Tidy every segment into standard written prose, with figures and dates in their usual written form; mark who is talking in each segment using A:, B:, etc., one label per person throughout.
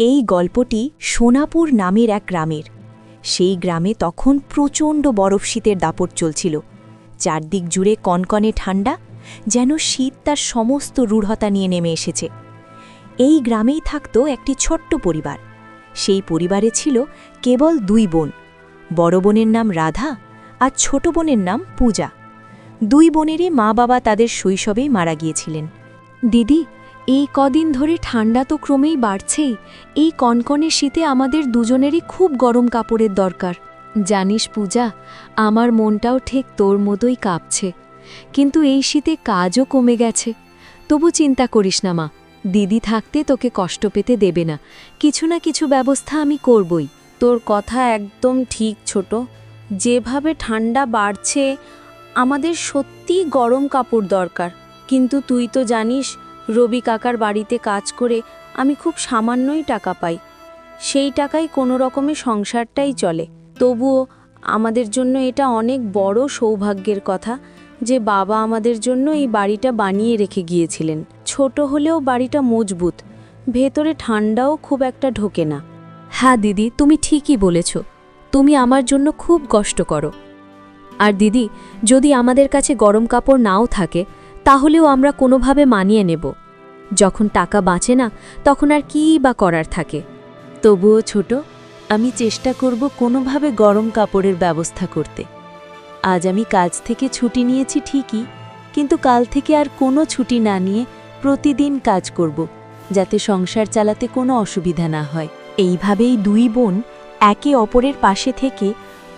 A: এই গল্পটি সোনাপুর নামের এক গ্রামের। সেই গ্রামে তখন প্রচণ্ড বরফ শীতের দাপট চলছিল। চারদিক জুড়ে কনকনে ঠান্ডা, যেন শীত তার সমস্ত রূঢ়তা নিয়ে নেমে এসেছে। এই গ্রামেই থাকত একটি ছোট্ট পরিবার। সেই পরিবারে ছিল কেবল দুই বোন। বড় বোনের নাম রাধা আর ছোট বোনের নাম পূজা। দুই বোনেরই মা বাবা তাদের শৈশবেই মারা গিয়েছিলেন।
B: দিদি, এই কদিন ধরে ঠান্ডা তো ক্রমেই বাড়ছেই। এই কনকনে শীতে আমাদের দুজনেরই খুব গরম কাপড়ের দরকার। জানিস পূজা, আমার মনটাও ঠিক তোর মতোই কাঁপছে। কিন্তু এই শীতে কাজও কমে গেছে। তবু চিন্তা করিস না মা, দিদি থাকতে তোকে কষ্ট পেতে দেবে না। কিছু না কিছু ব্যবস্থা আমি করবই।
C: তোর কথা একদম ঠিক ছোট। যেভাবে ঠান্ডা বাড়ছে, আমাদের সত্যি গরম কাপড় দরকার। কিন্তু তুই তো জানিস, রবি কাকার বাড়িতে কাজ করে আমি খুব সামান্যই টাকা পাই। সেই টাকায় কোনো রকমে সংসারটাই চলে। তবুও আমাদের জন্য এটা অনেক বড় সৌভাগ্যের কথা যে বাবা আমাদের জন্য এই বাড়িটা বানিয়ে রেখে গিয়েছিলেন। ছোট হলেও বাড়িটা মজবুত, ভেতরে ঠান্ডাও খুব একটা ঢোকে না।
B: হ্যাঁ দিদি, তুমি ঠিকই বলেছ। তুমি আমার জন্য খুব কষ্ট করো। আর দিদি, যদি আমাদের কাছে গরম কাপড় নাও থাকে, তাহলেও আমরা কোনোভাবে মানিয়ে নেব। যখন টাকা বাঁচে না, তখন আর কীই বা করার থাকে।
C: তবুও ছোট, আমি চেষ্টা করব কোনোভাবে গরম কাপড়ের ব্যবস্থা করতে। আজ আমি কাজ থেকে ছুটি নিয়েছি ঠিকই, কিন্তু কাল থেকে আর কোনো ছুটি না নিয়ে প্রতিদিন কাজ করব, যাতে সংসার চালাতে কোনো অসুবিধা না হয়।
A: এইভাবেই দুই বোন একে অপরের পাশে থেকে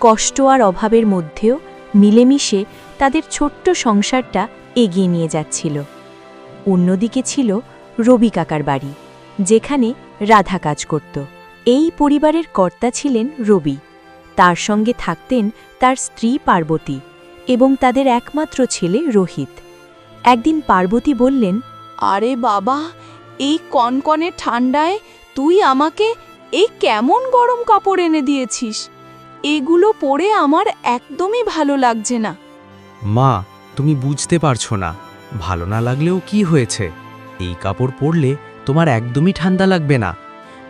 A: কষ্ট আর অভাবের মধ্যেও মিলেমিশে তাদের ছোট্ট সংসারটা এগিয়ে নিয়ে যাচ্ছিল। অন্যদিকে ছিল রবি কাকার বাড়ি, যেখানে রাধা কাজ করত। এই পরিবারের কর্তা ছিলেন রবি। তার সঙ্গে থাকতেন তার স্ত্রী পার্বতী এবং তাদের একমাত্র ছেলে রোহিত। একদিন পার্বতী বললেন,
D: আরে বাবা, এই কনকনে ঠান্ডায় তুই আমাকে এই কেমন গরম কাপড় এনে দিয়েছিস? এগুলো পরে আমার একদমই ভালো লাগছে না।
E: মা, তুমি বুঝতে পারছো না। ভালো না লাগলেও কি হয়েছে? এই কাপড় পরলে তোমার একদমই ঠান্ডা লাগবে না।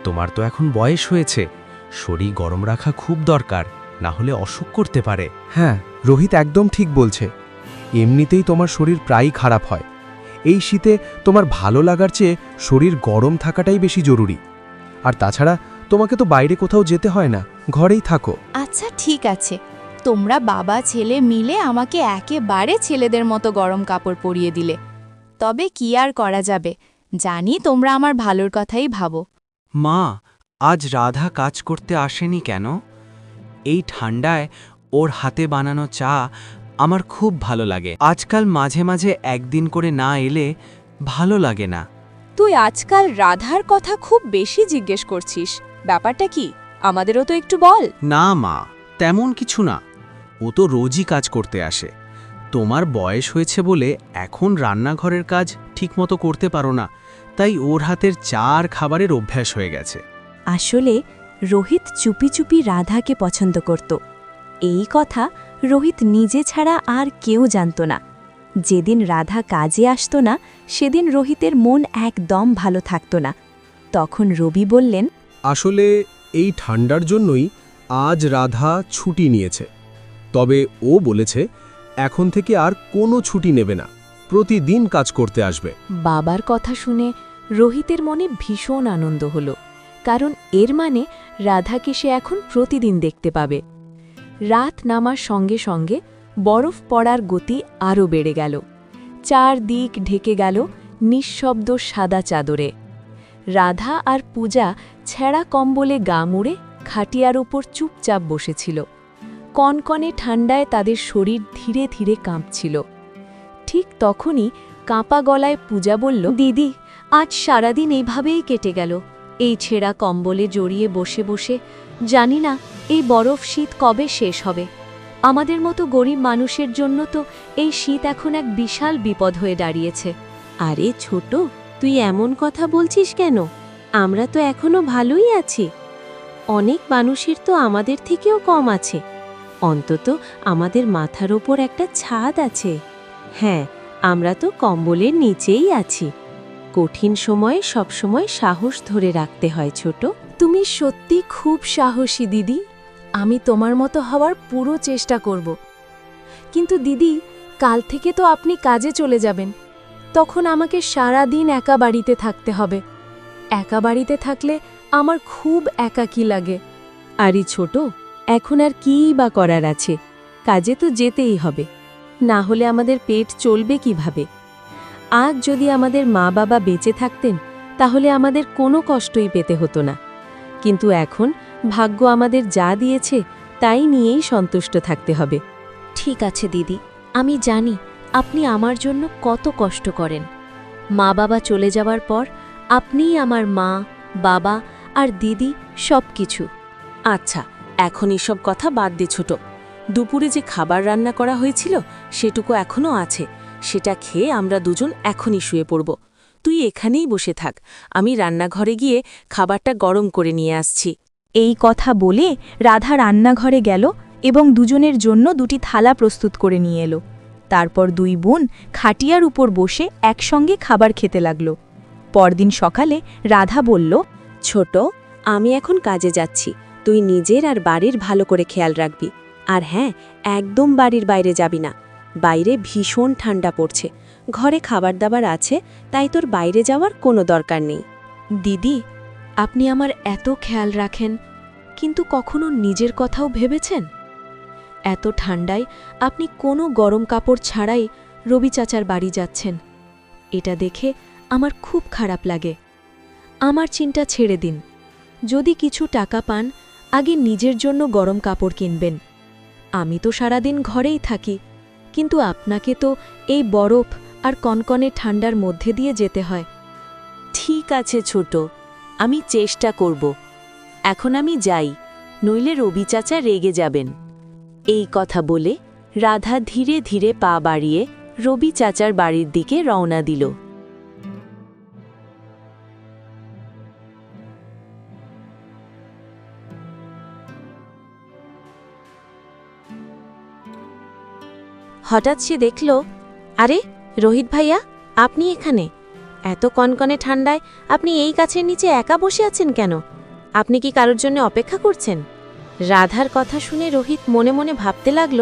E: তোমার তো এখন বয়স হয়েছে, শরীর গরম রাখা খুব দরকার, না হলে অসুখ করতে পারে।
F: হ্যাঁ, রোহিত একদম ঠিক বলছে। এমনিতেই তোমার শরীর প্রায়ই খারাপ হয়। এই শীতে তোমার ভালো লাগার চেয়ে শরীর গরম থাকাটাই বেশি জরুরি। আর তাছাড়া তোমাকে তো বাইরে কোথাও যেতে হয় না, ঘরেই থাকো।
D: আচ্ছা ঠিক আছে, তোমরা বাবা ছেলে মিলে আমাকে একেবারে ছেলেদের মতো গরম কাপড় পরিয়ে দিলে। তবে কি আর করা যাবে, জানি তোমরা আমার ভালোর কথাই ভাবো।
E: মা, আজ রাধা কাজ করতে আসেনি কেন? এই ঠান্ডায় ওর হাতে বানানো চা আমার খুব ভালো লাগে। আজকাল মাঝে মাঝে একদিন করে না এলে ভালো লাগে না।
G: তুই আজকাল রাধার কথা খুব বেশি জিজ্ঞেস করছিস। ব্যাপারটা কি, আমাদেরও তো একটু বল।
E: না মা, তেমন কিছু না। ও তো রোজই কাজ করতে আসে। তোমার বয়স হয়েছে বলে এখন রান্নাঘরের কাজ ঠিকমতো করতে পারো না, তাই ওর হাতের চা আর খাবারের অভ্যাস হয়ে গেছে।
A: আসলে রোহিত চুপি চুপি রাধাকে পছন্দ করত। এই কথা রোহিত নিজে ছাড়া আর কেউ জানত না। যেদিন রাধা কাজে আসত না, সেদিন রোহিতের মন একদম ভালো থাকত না। তখন রবি বললেন,
F: আসলে এই ঠান্ডার জন্যই আজ রাধা ছুটি নিয়েছে। তবে ও বলেছে এখন থেকে আর কোনো ছুটি নেবে না, প্রতিদিন কাজ করতে আসবে।
B: বাবার কথা শুনে রোহিতের মনে ভীষণ আনন্দ হল, কারণ এর মানে রাধাকে সে এখন প্রতিদিন দেখতে পাবে। রাত নামার সঙ্গে সঙ্গে বরফ পড়ার গতি আরও বেড়ে গেল। চারদিক ঢেকে গেল নিঃশব্দ সাদা চাদরে। রাধা আর পূজা ছেঁড়া কম্বলে গা মুড়ে খাটিয়ার ওপর চুপচাপ বসেছিল। কনকনে ঠান্ডায় তাদের শরীর ধীরে ধীরে কাঁপছিল। ঠিক তখনই কাঁপা গলায় পূজা বলল,
C: দিদি, আজ সারাদিন এইভাবেই কেটে গেল, এই ছেঁড়া কম্বলে জড়িয়ে বসে বসে। জানি না এই বরফ শীত কবে শেষ হবে। আমাদের মতো গরিব মানুষের জন্য তো এই শীত এখন এক বিশাল বিপদ হয়ে দাঁড়িয়েছে।
H: আরে ছোট, তুই এমন কথা বলছিস কেন? আমরা তো এখনো ভালোই আছি। অনেক মানুষের তো আমাদের থেকেও কম আছে। অন্তত আমাদের মাথার ওপর একটা ছাদ আছে। হ্যাঁ, আমরা তো কম্বলের নিচেই আছি। কঠিন সময়ে সবসময় সাহস ধরে রাখতে হয় ছোট।
B: তুমি সত্যি খুব সাহসী দিদি। আমি তোমার মতো হওয়ার পুরো চেষ্টা করব। কিন্তু দিদি, কাল থেকে তো আপনি কাজে চলে যাবেন। তখন আমাকে সারা দিন একা বাড়িতে থাকতে হবে। একা বাড়িতে থাকলে আমার খুব একাকী লাগে।
H: আরে ছোট, এখন আর কীই বা করার আছে? কাজে তো যেতেই হবে, না হলে আমাদের পেট চলবে কিভাবে? আজ যদি আমাদের মা বাবা বেঁচে থাকতেন তাহলে আমাদের কোনো কষ্টই পেতে হতো না। কিন্তু এখন ভাগ্য আমাদের যা দিয়েছে তাই নিয়েই সন্তুষ্ট থাকতে হবে।
A: ঠিক আছে দিদি, আমি জানি আপনি আমার জন্য কত কষ্ট করেন। মা বাবা চলে যাওয়ার পর আপনিই আমার মা, বাবা আর দিদি সব কিছু।
H: আচ্ছা, এখন এসব কথা বাদ দে ছোট। দুপুরে যে খাবার রান্না করা হয়েছিল সেটুকু এখনও আছে। সেটা খেয়ে আমরা দুজন এখনই শুয়ে পড়ব। তুই এখানেই বসে থাক, আমি রান্নাঘরে গিয়ে খাবারটা গরম করে নিয়ে আসছি।
A: এই কথা বলে রাধা রান্নাঘরে গেল এবং দুজনের জন্য দুটি থালা প্রস্তুত করে নিয়ে এলো। তারপর দুই বোন খাটিয়ার উপর বসে একসঙ্গে খাবার খেতে লাগল। পরদিন সকালে রাধা বলল,
H: ছোট, আমি এখন কাজে যাচ্ছি। তুই নিজের আর বাড়ির ভালো করে খেয়াল রাখবি। আর হ্যাঁ, একদম বাড়ির বাইরে যাবি না। বাইরে ভীষণ ঠান্ডা পড়ছে। ঘরে খাবার দাবার আছে, তাই তোর বাইরে যাওয়ার কোনো দরকার নেই।
A: দিদি, আপনি আমার এত খেয়াল রাখেন, কিন্তু কখনো নিজের কথাও ভেবেছেন? এত ঠান্ডায় আপনি কোনো গরম কাপড় ছাড়াই রবি চাচার বাড়ি যাচ্ছেন। এটা দেখে আমার খুব খারাপ লাগে। আমার চিন্তা ছেড়ে দিন। যদি কিছু টাকা পান, আগে নিজের জন্য গরম কাপড় কিনবেন। আমি তো সারাদিন ঘরেই থাকি, কিন্তু আপনাকে তো এই বরফ আর কনকনে ঠান্ডার মধ্যে দিয়ে যেতে হয়।
H: ঠিক আছে ছোট, আমি চেষ্টা করব। এখন আমি যাই, নইলে রবি চাচা রেগে যাবেন। এই কথা বলে রাধা ধীরে ধীরে পা বাড়িয়ে রবি চাচার বাড়ির দিকে রওনা দিল। হঠাৎ সে দেখল, আরে রোহিত ভাইয়া, আপনি এখানে? এত কনকনে ঠান্ডায় আপনি এই গাছের নিচে একা বসে আছেন কেন? আপনি কি কারোর জন্য অপেক্ষা করছেন? রাধার কথা শুনে রোহিত মনে মনে ভাবতে লাগল,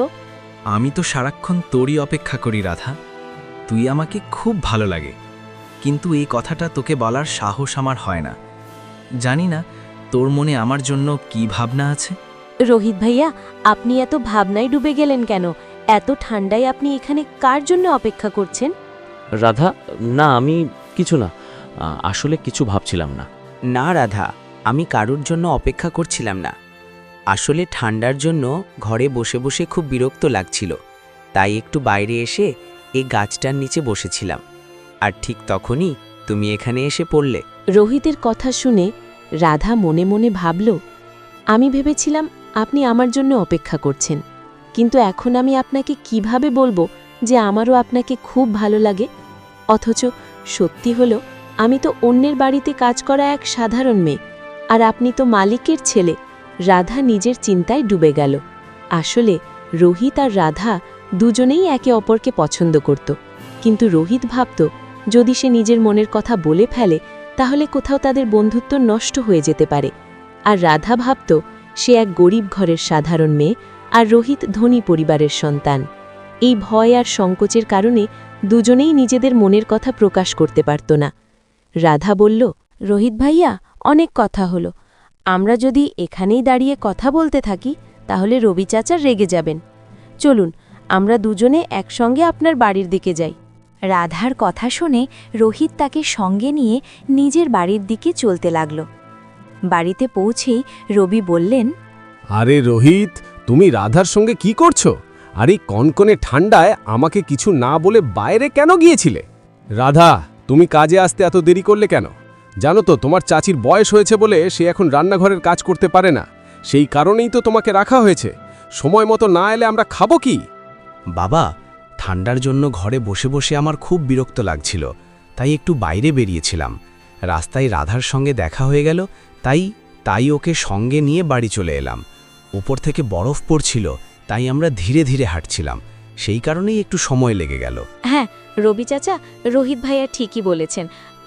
E: আমি তো সারাক্ষণ তোরই অপেক্ষা করি রাধা। তুই আমাকে খুব ভালো লাগে, কিন্তু এই কথাটা তোকে বলার সাহস আমার হয় না। জানি না তোর মনে আমার জন্য কি ভাবনা আছে।
H: রোহিত ভাইয়া, আপনি এত ভাবনায় ডুবে গেলেন কেন? এত ঠান্ডায় আপনি এখানে কার জন্য অপেক্ষা করছেন?
I: রাধা, না আমি কিছু না, আসলে কিছু ভাবছিলাম না।
J: না রাধা, আমি কারোর জন্য অপেক্ষা করছিলাম না। আসলে ঠান্ডার জন্য ঘরে বসে বসে খুব বিরক্ত লাগছিল, তাই একটু বাইরে এসে এই গাছটার নিচে বসেছিলাম। আর ঠিক তখনই তুমি এখানে এসে পড়লে।
H: রোহিতের কথা শুনে রাধা মনে মনে ভাবল, আমি ভেবেছিলাম আপনি আমার জন্য অপেক্ষা করছেন, কিন্তু এখন আমি আপনাকে কিভাবে বলবো যে আমারও আপনাকে খুব ভালো লাগে? অথচ সত্যি হলো, আমি তো অন্যের বাড়িতে কাজ করা এক সাধারণ মেয়ে, আর আপনি তো মালিকের ছেলে। রাধা নিজের চিন্তায় ডুবে গেল। আসলে রোহিত আর রাধা দুজনেই একে অপরকে পছন্দ করত, কিন্তু রোহিত ভাবত যদি সে নিজের মনের কথা বলে ফেলে তাহলে কোথাও তাদের বন্ধুত্ব নষ্ট হয়ে যেতে পারে। আর রাধা ভাবত সে এক গরিব ঘরের সাধারণ মেয়ে, আর রোহিত ধনী পরিবারের সন্তান। এই ভয় আর সংকোচের কারণে দুজনেই নিজেদের মনের কথা প্রকাশ করতে পারত না। রাধা বলল, রোহিত ভাইয়া, অনেক কথা হলো। আমরা যদি এখানেই দাঁড়িয়ে কথা বলতে থাকি তাহলে রবি চাচা রেগে যাবেন। চলুন আমরা দুজনে একসঙ্গে আপনার বাড়ির দিকে যাই।
A: রাধার কথা শুনে রোহিত তাকে সঙ্গে নিয়ে নিজের বাড়ির দিকে চলতে লাগল। বাড়িতে পৌঁছেই রবি বললেন,
F: আরে রোহিত, তুমি রাধার সঙ্গে কি করছো? আর এই কনকনে ঠান্ডায় আমাকে কিছু না বলে বাইরে কেন গিয়েছিলে? রাধা, তুমি কাজে আসতে এত দেরি করলে কেন? জানো তো তোমার চাচির বয়স হয়েছে বলে সে এখন রান্নাঘরের কাজ করতে পারে না। সেই কারণেই তো তোমাকে রাখা হয়েছে। সময় মতো না এলে আমরা খাবো কি?
E: বাবা, ঠান্ডার জন্য ঘরে বসে বসে আমার খুব বিরক্ত লাগছিল, তাই একটু বাইরে বেরিয়েছিলাম। রাস্তায় রাধার সঙ্গে দেখা হয়ে গেল, তাই ওকে সঙ্গে নিয়ে বাড়ি চলে এলাম। উপর থেকে বরফ পড়ছিল, তাই আমরা ধীরে ধীরে হাঁটছিলাম। সেই কারণেই একটু সময় লেগে গেল।
C: হ্যাঁ রবি চাচা, রোহিত ভাইয়া ঠিকই বলেছেন।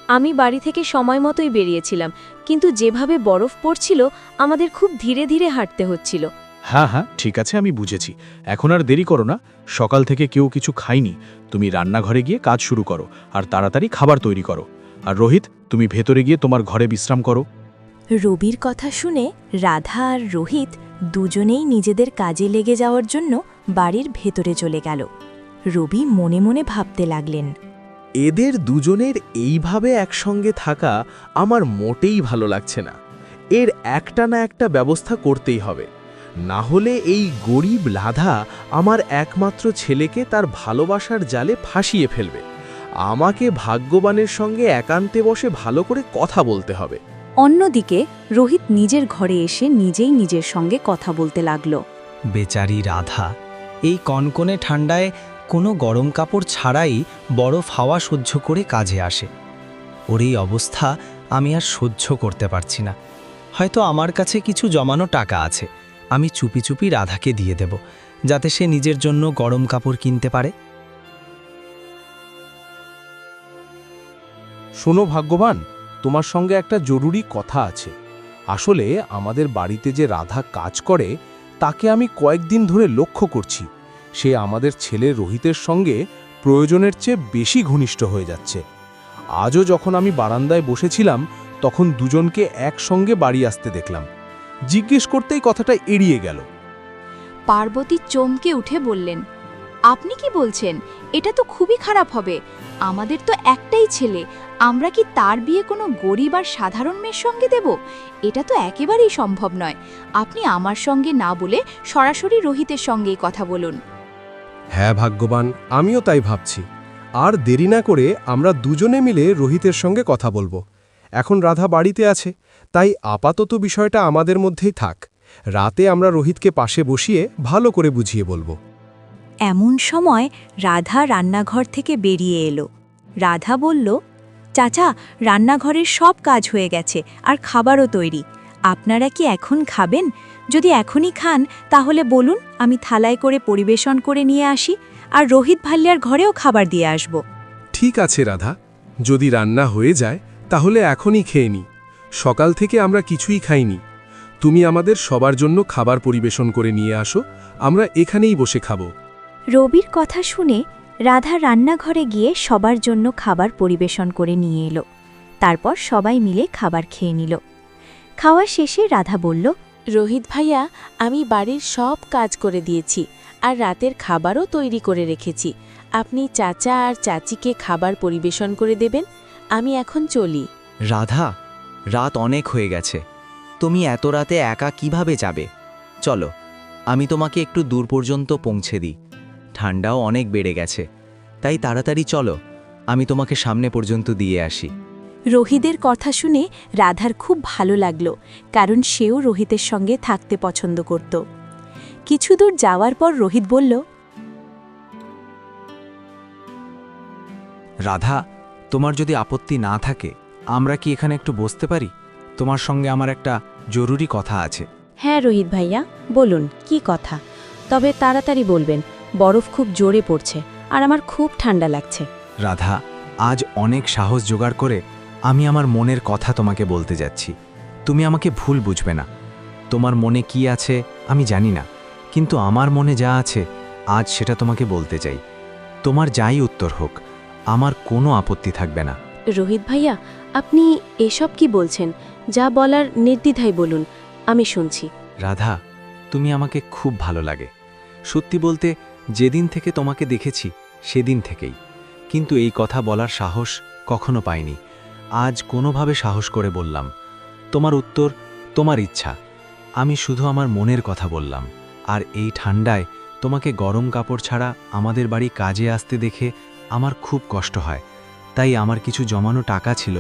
C: আমি বাড়ি থেকে সময় মতোই বেরিয়েছিলাম, কিন্তু যেভাবে বরফ পড়ছিল আমাদের খুব ধীরে ধীরে হাঁটতে হচ্ছিল।
K: হ্যাঁ হ্যাঁ, ঠিক আছে, আমি বুঝেছি। এখন আর দেরি করো না। সকাল থেকে কেউ কিছু খায়নি। তুমি রান্নাঘরে গিয়ে কাজ শুরু করো আর তাড়াতাড়ি খাবার তৈরি করো। আর রোহিত, তুমি ভেতরে গিয়ে তোমার ঘরে বিশ্রাম করো।
A: রবির কথা শুনে রাধা আর রোহিত দুজনেই নিজেদের কাজে লেগে যাওয়ার জন্য বাড়ির ভেতরে চলে গেল। রবি মনে মনে ভাবতে লাগলেন,
F: এদের দুজনের এইভাবে একসঙ্গে থাকা আমার মোটেই ভালো লাগছে না। এর একটা না একটা ব্যবস্থা করতেই হবে, না হলে এই গরিব রাধা আমার একমাত্র ছেলেকে তার ভালোবাসার জালে ফাঁসিয়ে ফেলবে। আমাকে ভাগ্যবানের সঙ্গে একান্তে বসে ভালো করে কথা বলতে হবে।
C: অন্যদিকে রোহিত নিজের ঘরে এসে নিজেই নিজের সঙ্গে কথা বলতে লাগল।
E: বেচারি রাধা এই কনকনে ঠান্ডায় কোনো গরম কাপড় ছাড়াই বরফ হাওয়া সহ্য করে কাজে আসে। ওর এই অবস্থা আমি আর সহ্য করতে পারছি না। হয়তো আমার কাছে কিছু জমানো টাকা আছে, আমি চুপি চুপি রাধাকে দিয়ে দেব, যাতে সে নিজের জন্য গরম কাপড় কিনতে পারে।
F: শোনো ভাগ্যবান, তোমার সঙ্গে একটা জরুরি কথা আছে। আসলে আমাদের বাড়িতে যে রাধা কাজ করে তাকে আমি কয়েকদিন ধরে লক্ষ্য করছি। সে আমাদের ছেলে রোহিতের সঙ্গে প্রয়োজনের চেয়ে বেশি ঘনিষ্ঠ হয়ে যাচ্ছে। আজও যখন আমি বারান্দায় বসেছিলাম তখন দুজনকে একসঙ্গে বাড়ি আসতে দেখলাম। জিজ্ঞেস করতেই কথাটা এড়িয়ে গেল।
D: পার্বতী চমকে উঠে বললেন, আপনি কি বলছেন? এটা তো খুবই খারাপ হবে। আমাদের তো একটাই ছেলে, আমরা কি তার বিয়ে কোনো গরিব আর সাধারণ মেয়ের সঙ্গে দেব? এটা তো একেবারেই সম্ভব নয়। আপনি আমার সঙ্গে না বলে সরাসরি রোহিতের সঙ্গেই কথা বলুন।
F: হ্যাঁ ভাগ্যবান, আমিও তাই ভাবছি। আর দেরি না করে আমরা দুজনে মিলে রোহিতের সঙ্গে কথা বলবো। এখন রাধা বাড়িতে আছে, তাই আপাতত বিষয়টা আমাদের মধ্যেই থাক। রাতে আমরা রোহিতকে পাশে বসিয়ে ভালো করে বুঝিয়ে বলবো।
A: এমন সময় রাধা রান্নাঘর থেকে বেরিয়ে এলো। রাধা বলল, চাচা, রান্নাঘরের সব কাজ হয়ে গেছে আর খাবারও তৈরি। আপনারা কি এখন খাবেন? যদি এখনই খান তাহলে বলুন, আমি থালায় করে পরিবেশন করে নিয়ে আসি, আর রোহিত ভাল্লিয়ার ঘরেও খাবার দিয়ে আসব।
F: ঠিক আছে রাধা, যদি রান্না হয়ে যায় তাহলে এখনই খেয়ে নি। সকাল থেকে আমরা কিছুই খাইনি। তুমি আমাদের সবার জন্য খাবার পরিবেশন করে নিয়ে আসো, আমরা এখানেই বসে খাবো।
A: রবির কথা শুনে রাধা রান্নাঘরে গিয়ে সবার জন্য খাবার পরিবেশন করে নিয়ে এলো। তারপর সবাই মিলে খাবার খেয়ে নিল। খাওয়া শেষে রাধা বলল,
B: রোহিত ভাইয়া, আমি বাড়ির সব কাজ করে দিয়েছি আর রাতের খাবারও তৈরি করে রেখেছি। আপনি চাচা আর চাচিকে খাবার পরিবেশন করে দেবেন। আমি এখন চলি।
E: রাধা, রাত অনেক হয়ে গেছে, তুমি এত রাতে একা কিভাবে যাবে? চলো, আমি তোমাকে একটু দূর পর্যন্ত পৌঁছে দিই। ঠান্ডাও অনেক বেড়ে গেছে, তাই তাড়াতাড়ি চলো, আমি তোমাকে সামনে পর্যন্ত দিয়ে আসি।
A: রোহিতের কথা শুনে রাধার খুব ভালো লাগলো, কারণ সেও রোহিতের সঙ্গে থাকতে পছন্দ করত। কিছু দূর যাওয়ার পর রোহিত বলল,
E: রাধা, তোমার যদি আপত্তি না থাকে আমরা কি এখানে একটু বসতে পারি? তোমার সঙ্গে আমার একটা জরুরি কথা আছে।
C: হ্যাঁ রোহিত ভাইয়া, বলুন কি কথা, তবে তাড়াতাড়ি বলবেন। বরফ খুব জোরে পড়ছে আর আমার খুব ঠান্ডা লাগছে।
E: রাধা, আজ অনেক সাহস জোগাড় করে আমি আমার মনের কথা তোমাকে বলতে যাচ্ছি। তুমি আমাকে ভুল বুঝবে না। তোমার মনে কি আছে আমি জানি না, কিন্তু আমার মনে যা আছে আজ সেটা তোমাকে বলতে চাই। তোমার যাই উত্তর হোক, আমার কোনো আপত্তি থাকবে না।
C: রোহিত ভাইয়া, আপনি এসব কি বলছেন? যা বলার নির্দ্বিধায় বলুন, আমি শুনছি।
E: রাধা, তুমি আমাকে খুব ভালো লাগে। সত্যি বলতে যেদিন থেকে তোমাকে দেখেছি সেদিন থেকেই, কিন্তু এই কথা বলার সাহস কখনো পাইনি। আজ কোনোভাবে সাহস করে বললাম। তোমার উত্তর, তোমার ইচ্ছা। আমি শুধু আমার মনের কথা বললাম। আর এই ঠান্ডায় তোমাকে গরম কাপড় ছাড়া আমাদের বাড়ি কাজে আসতে দেখে আমার খুব কষ্ট হয়। তাই আমার কিছু জমানো টাকা ছিল,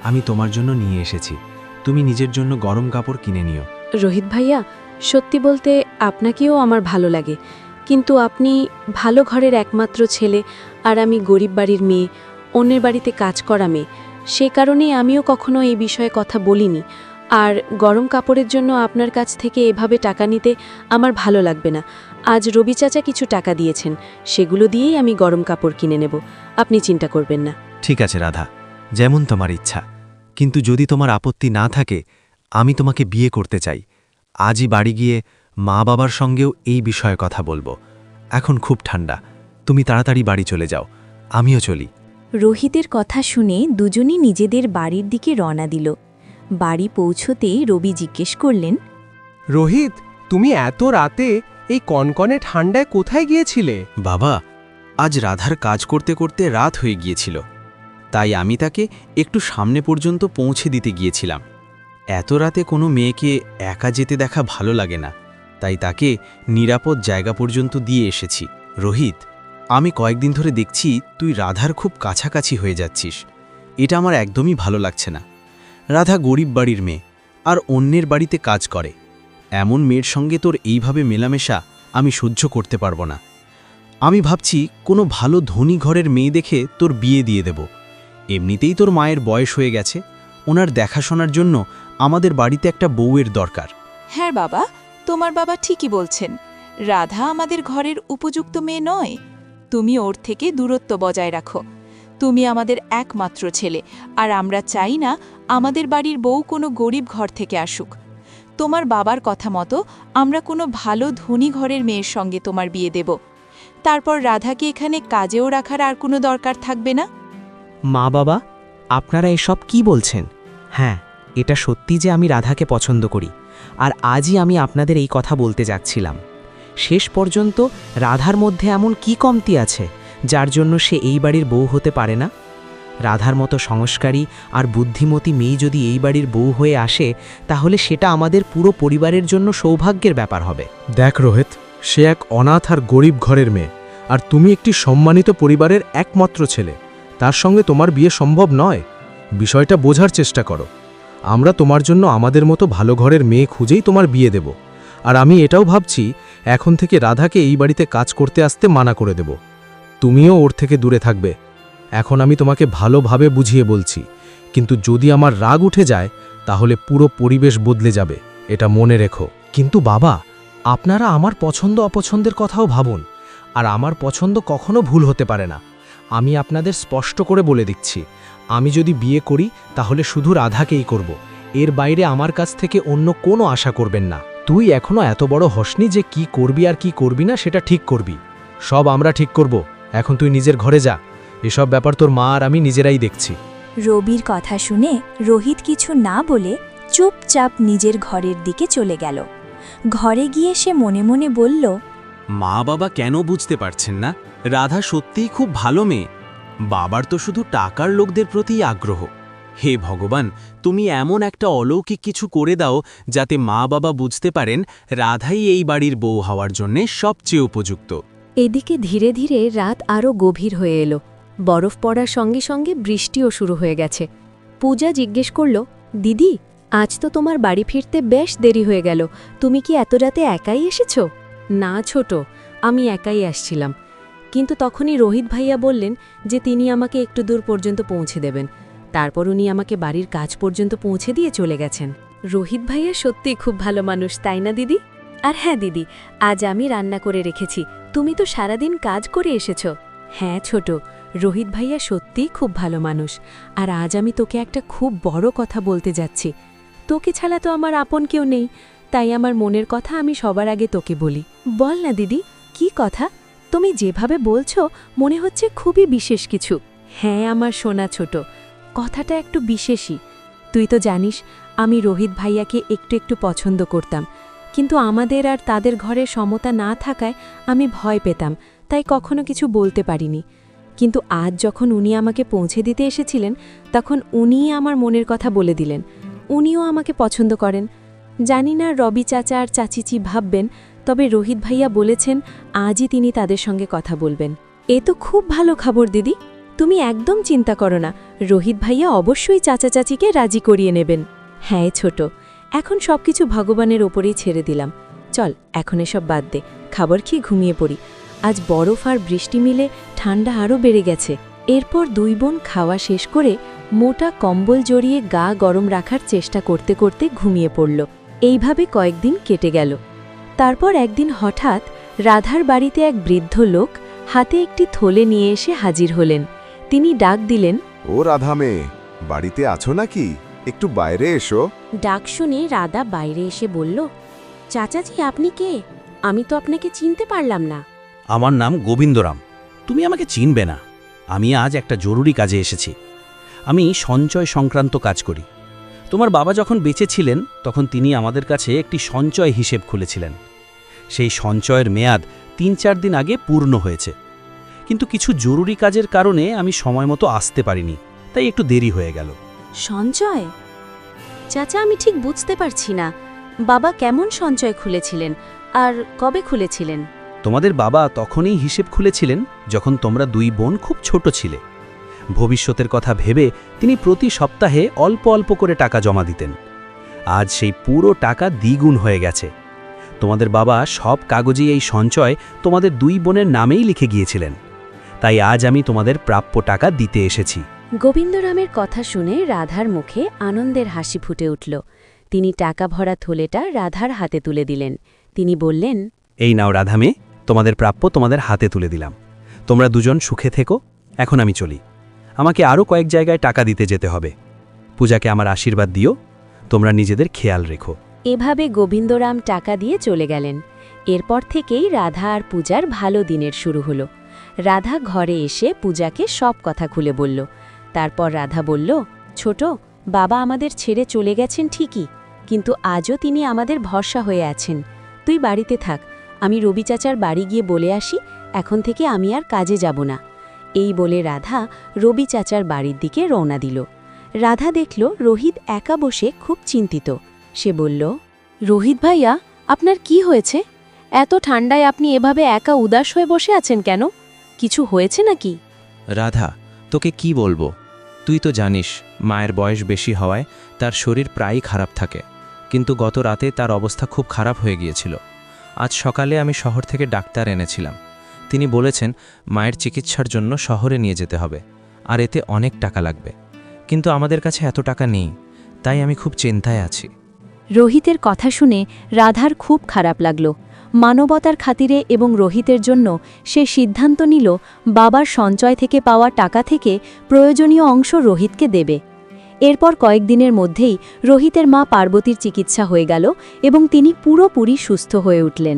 E: আমি তোমার জন্য নিয়ে এসেছি। তুমি নিজের জন্য গরম কাপড় কিনে নিও।
C: রোহিত ভাইয়া, সত্যি বলতে আপনাকেও আমার ভালো লাগে, কিন্তু আপনি ভালো ঘরের একমাত্র ছেলে আর আমি গরিব বাড়ির মেয়ে, অন্যের বাড়িতে কাজ করা মেয়ে। সে কারণে আমিও কখনো এই বিষয়ে কথা বলিনি। আর গরম কাপড়ের জন্য আপনার কাছ থেকে এভাবে টাকা নিতে আমার ভালো লাগবে না। আজ রবি চাচা কিছু টাকা দিয়েছেন, সেগুলো দিয়েই আমি গরম কাপড় কিনে নেব। আপনি চিন্তা করবেন না।
E: ঠিক আছে রাধা, যেমন তোমার ইচ্ছা, কিন্তু যদি তোমার আপত্তি না থাকে আমি তোমাকে বিয়ে করতে চাই। আজই বাড়ি গিয়ে মা বাবার সঙ্গেও এই বিষয়ে কথা বলবো। এখন খুব ঠান্ডা, তুমি তাড়াতাড়ি বাড়ি চলে যাও, আমিও চলি।
A: রোহিতের কথা শুনে দুজনই নিজেদের বাড়ির দিকে রওনা দিল। বাড়ি পৌঁছতেই রবি জিজ্ঞেস করলেন,
F: রোহিত, তুমি এত রাতে এই কনকনে ঠান্ডায় কোথায় গিয়েছিলে?
L: বাবা, আজ রাধার কাজ করতে করতে রাত হয়ে গিয়েছিল, তাই আমি তাকে একটু সামনে পর্যন্ত পৌঁছে দিতে গিয়েছিলাম। এত রাতে কোনো মেয়েকে একা যেতে দেখা ভালো লাগে না, তাই তাকে নিরাপদ জায়গা পর্যন্ত দিয়ে এসেছি। রোহিত, আমি কয়েকদিন ধরে দেখছি তুই রাধার খুব কাছাকাছি হয়ে যাচ্ছিস। এটা আমার একদমই ভালো লাগছে না। রাধা গরিব বাড়ির মেয়ে, আর অন্যের বাড়িতে কাজ করে। এমন মেয়ের সঙ্গে তোর এইভাবে মেলামেশা আমি সহ্য করতে পারবো না। আমি ভাবছি কোনো ভালো ধনী ঘরের মেয়ে দেখে তোর বিয়ে দিয়ে দেব। এমনিতেই তোর মায়ের বয়স হয়ে গেছে, ওনার দেখাশোনার জন্য আমাদের বাড়িতে একটা বউয়ের দরকার।
G: হ্যাঁ বাবা, তোমার বাবা ঠিকই বলছেন। রাধা আমাদের ঘরের উপযুক্ত মেয়ে নয়। তুমি ওর থেকে দূরত্ব বজায় রাখো। তুমি আমাদের একমাত্র ছেলে, আর আমরা চাই না আমাদের বাড়ির বউ কোনো গরিব ঘর থেকে আসুক। তোমার বাবার কথা মতো আমরা কোনো ভালো ধনী ঘরের মেয়ের সঙ্গে তোমার বিয়ে দেব। তারপর রাধাকে এখানে কাজেও রাখার আর কোনো দরকার থাকবে না।
J: মা বাবা, আপনারা এসব কি বলছেন? হ্যাঁ, এটা সত্যি যে আমি রাধাকে পছন্দ করি, আর আজই আমি আপনাদের এই কথা বলতে যাচ্ছিলাম। শেষ পর্যন্ত রাধার মধ্যে এমন কি কমতি আছে যার জন্য সে এই বাড়ির বউ হতে পারে না? রাধার মতো সংস্কারী আর বুদ্ধিমতী মেয়ে যদি এই বাড়ির বউ হয়ে আসে, তাহলে সেটা আমাদের পুরো পরিবারের জন্য সৌভাগ্যের ব্যাপার হবে।
F: দেখ রোহিত, সে এক অনাথ আর গরিব ঘরের মেয়ে, আর তুমি একটি সম্মানিত পরিবারের একমাত্র ছেলে। তার সঙ্গে তোমার বিয়ে সম্ভব নয়। বিষয়টা বোঝার চেষ্টা করো। আমরা তোমার জন্য আমাদের মতো ভালো ঘরের মেয়ে খুঁজেই তোমার বিয়ে দেব। আর আমি এটাও ভাবছি এখন থেকে রাধাকে এই বাড়িতে কাজ করতে আসতে মানা করে দেব। তুমিও ওর থেকে দূরে থাকবে। এখন আমি তোমাকে ভালোভাবে বুঝিয়ে বলছি, কিন্তু যদি আমার রাগ উঠে যায় তাহলে পুরো পরিবেশ বদলে যাবে, এটা মনে রেখো। কিন্তু বাবা, আপনারা আমার পছন্দ অপছন্দের কথাও ভাবুন, আর আমার পছন্দ কখনো ভুল হতে পারে না। আমি আপনাদের স্পষ্ট করে বলে দিচ্ছি, আমি যদি বিয়ে করি তাহলে শুধু রাধাকেই করব। এর বাইরে আমার কাছ থেকে অন্য কোনো আশা করবেন না। তুই এখনো এত বড় হসনি যে কি করবি আর কি করবি না সেটা ঠিক করবি। সব আমরা ঠিক করব। এখন তুই নিজের ঘরে যা। এসব ব্যাপার তোর মা আর আমি নিজেরাই দেখছি।
A: রবির কথা শুনে রোহিত কিছু না বলে চুপচাপ নিজের ঘরের দিকে চলে গেল। ঘরে গিয়ে সে মনে মনে বলল,
L: মা বাবা কেন বুঝতে পারছেন না? রাধা সত্যিই খুব ভালো মেয়ে। বাবার তো শুধু টাকার লোকদের প্রতি আগ্রহ। হে ভগবান, তুমি এমন একটা অলৌকিক কিছু করে দাও যাতে মা বাবা বুঝতে পারেন রাধাই এই বাড়ির বউ হওয়ার জন্যে সবচেয়ে উপযুক্ত।
B: এদিকে ধীরে ধীরে রাত আরও গভীর হয়ে এলো। বরফ পড়ার সঙ্গে সঙ্গে বৃষ্টিও শুরু হয়ে গেছে। পূজা জিজ্ঞেস করল, দিদি, আজ তো তোমার বাড়ি ফিরতে বেশ দেরি হয়ে গেল। তুমি কি এত রাতে একাই এসেছ? না ছোট, আমি একাই আসছিলাম। কিন্তু তখনই রোহিত ভাইয়া বললেন যে তিনি আমাকে একটু দূর পর্যন্ত পৌঁছে দেবেন। তারপর উনি আমাকে বাড়ির কাজ পর্যন্ত পৌঁছে দিয়ে চলে গেছেন। রোহিত ভাইয়া সত্যিই খুব ভালো মানুষ, তাই না দিদি? আর হ্যাঁ দিদি, আজ আমি রান্না করে রেখেছি। তুমি তো সারাদিন কাজ করে এসেছ। হ্যাঁ ছোট, রোহিত ভাইয়া সত্যিই খুব ভালো মানুষ। আর আজ আমি তোকে একটা খুব বড় কথা বলতে যাচ্ছি। তোকে ছাড়া তো আমার আপন কেউ নেই, তাই আমার মনের কথা আমি সবার আগে তোকে বলি। বল না দিদি, কি কথা? তুমি যেভাবে বলছো মনে হচ্ছে খুবই বিশেষ কিছু। হ্যাঁ আমার সোনা ছোট, কথাটা একটু বিশেষই। তুই তো জানিস আমি রোহিত ভাইয়াকে একটু একটু পছন্দ করতাম, কিন্তু আমাদের আর তাদের ঘরে সমতা না থাকায় আমি ভয় পেতাম, তাই কখনো কিছু বলতে পারিনি। কিন্তু আজ যখন উনি আমাকে পৌঁছে দিতে এসেছিলেন, তখন উনিই আমার মনের কথা বলে দিলেন। উনিও আমাকে পছন্দ করেন। জানি না রবি চাচা আর চাচিচি ভাববেন, তবে রোহিত ভাইয়া বলেছেন আজই তিনি তাদের সঙ্গে কথা বলবেন। এ তো খুব ভালো খবর দিদি, তুমি একদম চিন্তা করো না। রোহিত ভাইয়া অবশ্যই চাচা চাচিকে রাজি করিয়ে নেবেন। হ্যাঁ ছোট, এখন সবকিছু ভগবানের ওপরেই ছেড়ে দিলাম। চল এখন এসব বাদ দে, খাবার খেয়ে ঘুমিয়ে পড়ি। আজ বরফ আর বৃষ্টি মিলে ঠান্ডা আরও বেড়ে গেছে। এরপর দুই বোন খাওয়া শেষ করে মোটা কম্বল জড়িয়ে গা গরম রাখার চেষ্টা করতে করতে ঘুমিয়ে পড়ল। এইভাবে কয়েকদিন কেটে গেল। তারপর একদিন হঠাৎ রাধার বাড়িতে এক বৃদ্ধ লোক হাতে একটি থলে নিয়ে এসে হাজির হলেন। তিনি ডাক দিলেন,
M: ও রাধা মেয়ে, বাড়িতে আছো নাকি? একটু বাইরে এসো।
H: ডাক শুনে রাধা বাইরে এসে বলল, চাচাজি আপনি কে? আমি তো আপনাকে চিনতে পারলাম না।
I: আমার নাম গোবিন্দরাম। তুমি আমাকে চিনবে না। আমি আজ একটা জরুরি কাজে এসেছি। আমি সঞ্চয় সংক্রান্ত কাজ করি। তোমার বাবা যখন বেঁচে ছিলেন তখন তিনি আমাদের কাছে একটি সঞ্চয় হিসেব খুলেছিলেন। সেই সঞ্চয়ের মেয়াদ ৩-৪ দিন আগে পূর্ণ হয়েছে, কিন্তু কিছু জরুরি কাজের কারণে আমি সময় মতো আসতে পারিনি, তাই একটু দেরি হয়ে গেল।
H: সঞ্চয়? চাচা আমি ঠিক বুঝতে পারছি না, বাবা কেমন সঞ্চয় খুলেছিলেন আর কবে খুলেছিলেন?
I: তোমাদের বাবা তখনই হিসেব খুলেছিলেন যখন তোমরা 2 বোন খুব ছোট ছিলে। ভবিষ্যতের কথা ভেবে তিনি প্রতি সপ্তাহে অল্প অল্প করে টাকা জমা দিতেন। আজ সেই পুরো টাকা দ্বিগুণ হয়ে গেছে। তোমাদের বাবা সব কাগজেই এই সঞ্চয় তোমাদের 2 বোনের নামেই লিখে গিয়েছিলেন, তাই আজ আমি তোমাদের প্রাপ্য টাকা দিতে এসেছি।
H: গোবিন্দরামের কথা শুনে রাধার মুখে আনন্দের হাসি ফুটে উঠল। তিনি টাকা ভরা থলেটা রাধার হাতে তুলে দিলেন। তিনি বললেন,
E: এই নাও রাধা মেয়ে, তোমাদের প্রাপ্য তোমাদের হাতে তুলে দিলাম। তোমরা দুজন সুখে থেকো। এখন আমি চলি। আমাকে আরও কয়েক জায়গায় টাকা দিতে যেতে হবে। পূজাকে আমার আশীর্বাদ দিও। তোমরা নিজেদের খেয়াল রেখো।
H: এভাবে গোবিন্দরাম টাকা দিয়ে চলে গেলেন। এরপর থেকেই রাধা আর পূজার ভালো দিনের শুরু হলো। রাধা ঘরে এসে পূজাকে সব কথা খুলে বলল। তারপর রাধা বলল, ছোট, বাবা আমাদের ছেড়ে চলে গেছেন ঠিকই, কিন্তু আজও তিনি আমাদের ভরসা হয়ে আছেন। তুই বাড়িতে থাক, আমি রবি চাচার বাড়ি গিয়ে বলে আসি এখন থেকে আমি আর কাজে যাব না। এই বলে রাধা রবি চাচার বাড়ির দিকে রওনা দিল। রাধা দেখল রোহিত একা বসে খুব চিন্তিত। সে বলল, রোহিত ভাইয়া, আপনার কি হয়েছে? এত ঠান্ডায় আপনি এভাবে একা উদাস হয়ে বসে আছেন কেন? কিছু হয়েছে নাকি?
L: রাধা, তোকে কি বলবো? তুই তো জানিস মায়ের বয়স বেশি হওয়ায় তার শরীর প্রায়ই খারাপ থাকে, কিন্তু গত রাতে তার অবস্থা খুব খারাপ হয়ে গিয়েছিল। আজ সকালে আমি শহর থেকে ডাক্তার এনেছিলাম। তিনি বলেছেন মায়ের চিকিৎসার জন্য শহরে নিয়ে যেতে হবে, আর এতে অনেক টাকা লাগবে। কিন্তু আমাদের কাছে এত টাকা নেই, তাই আমি খুব চিন্তায় আছি।
A: রোহিতের কথা শুনে রাধার খুব খারাপ লাগল। মানবতার খাতিরে এবং রোহিতের জন্য সে সিদ্ধান্ত নিল বাবার সঞ্চয় থেকে পাওয়া টাকা থেকে প্রয়োজনীয় অংশ রোহিতকে দেবে। এরপর কয়েকদিনের মধ্যেই রোহিতের মা পার্বতীর চিকিৎসা হয়ে গেল এবং তিনি পুরোপুরি সুস্থ হয়ে উঠলেন।